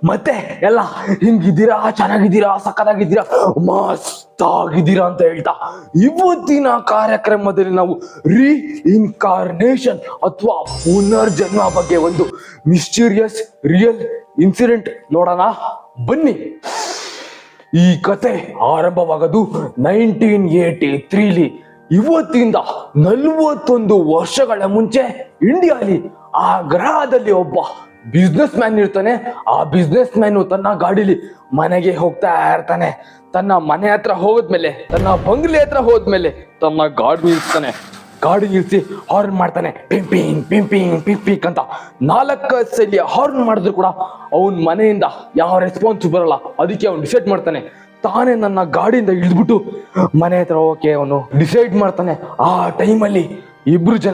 ಮತ್ತೆ ಎಲ್ಲ ಹಿಂಗಿದ್ದೀರಾ, ಚೆನ್ನಾಗಿದ್ದೀರಾ, ಸಕ್ಕತ್ತಾಗಿದ್ದೀರಾ, ಮಸ್ತ್ ಆಗಿದ್ದೀರಾ ಅಂತ ಹೇಳ್ತಾ ಇವತ್ತಿನ ಕಾರ್ಯಕ್ರಮದಲ್ಲಿ ನಾವು ರೀಇನ್ಕಾರ್ನೇಷನ್ ಅಥವಾ ಪುನರ್ಜನ್ಮ ಬಗ್ಗೆ ಒಂದು ಮಿಸ್ಟೀರಿಯಸ್ ರಿಯಲ್ ಇನ್ಸಿಡೆಂಟ್ ನೋಡೋಣ ಬನ್ನಿ. ಈ ಕತೆ ಆರಂಭವಾಗೋದು 1983ಲಿ. ಇವತ್ತಿಂದ 41 ವರ್ಷಗಳ ಮುಂಚೆ ಇಂಡಿಯಾಲಿ ಆ ಗ್ರಹದಲ್ಲಿ ಒಬ್ಬ ಬಿಸ್ನೆಸ್ ಮ್ಯಾನ್ ಇರ್ತಾನೆ. ಆ ಬಿಸ್ನೆಸ್ ಮ್ಯಾನ್ ತನ್ನ ಗಾಡಿಲಿ ಮನೆಗೆ ಹೋಗ್ತಾ ಇರ್ತಾನೆ. ತನ್ನ ಮನೆ ಹತ್ರ ಹೋದ್ಮೇಲೆ, ತನ್ನ ಬಂಗ್ಲೆ ಹತ್ರ ಹೋದ್ಮೇಲೆ ತನ್ನ ಗಾಡಿ ನಿಲ್ಸ್ತಾನೆ. ಗಾಡಿ ನಿಲ್ಸಿ ಹಾರ್ನ್ ಮಾಡ್ತಾನೆ, ಪಿಂಪಿಂಗ್ ಪಿಂಪಿಂಗ್ ಪಿಂಪಿಂಗ್ ಅಂತ 4 ಸಲ ಹಾರ್ನ್ ಮಾಡಿದ್ರು ಕೂಡ ಅವನ್ ಮನೆಯಿಂದ ಯಾವ ರೆಸ್ಪಾನ್ಸ್ ಬರಲ್ಲ. ಅದಕ್ಕೆ ಅವನು ಡಿಸೈಡ್ ಮಾಡ್ತಾನೆ, ತಾನೇ ನನ್ನ ಗಾಡಿಯಿಂದ ಇಳಿದ್ಬಿಟ್ಟು ಮನೆ ಹತ್ರ ಹೋಗಕ್ಕೆ ಅವನು ಡಿಸೈಡ್ ಮಾಡ್ತಾನೆ. ಆ ಟೈಮಲ್ಲಿ ಇಬ್ರು ಜನ